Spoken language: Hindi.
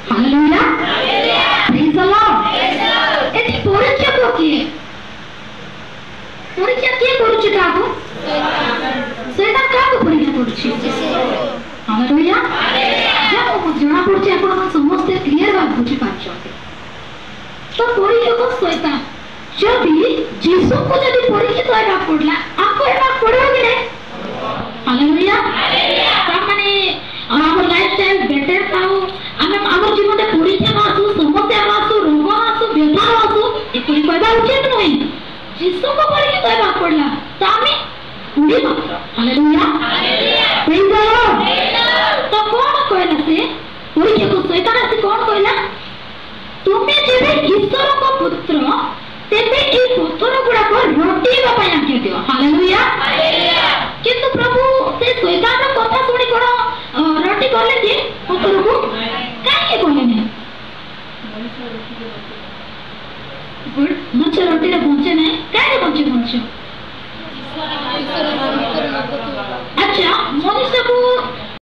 Hallelujah praise the Lord. Eighty परीक्षा को किए परीक्षा किए करूची काको शैतान काको परीक्षा करूची हालेलुया जब जना पड़छे आपण समस्त क्लियर बात बुझी पाछते तो परीक्षा को शैतान जब जीसु को जब परीक्षा तो आगा पड़ला आपको एना पड़ो कि नहीं हालेलुया हालेलुया माने आवर लाइफस्टाइल बेटर खाओ आम जीवन में परीक्षा आसू समस्या आसू रोग आसू व्यथा आसू एपरी कहबा उचित नहीं जीसु को परीक्षा कहबा पड़ला तो आमे उड़ी मात्र hallelujah hallelujah praise the Lord. तो कौन कहला से परीक्षा को शैतान से कौन कहला तुमे जेबे ईश्वर को पुत्र तेबे ए पत्थर गुडा को रोटी बापा आज्ञा दियो हालेलुया हालेलुया किंतु प्रभु से शैतान कथा सुनी कोन रोटी करले कि पत्थर को काहे बोले नहीं गुड मच्छर रोटी रे पहुंचे नहीं काहे पहुंचे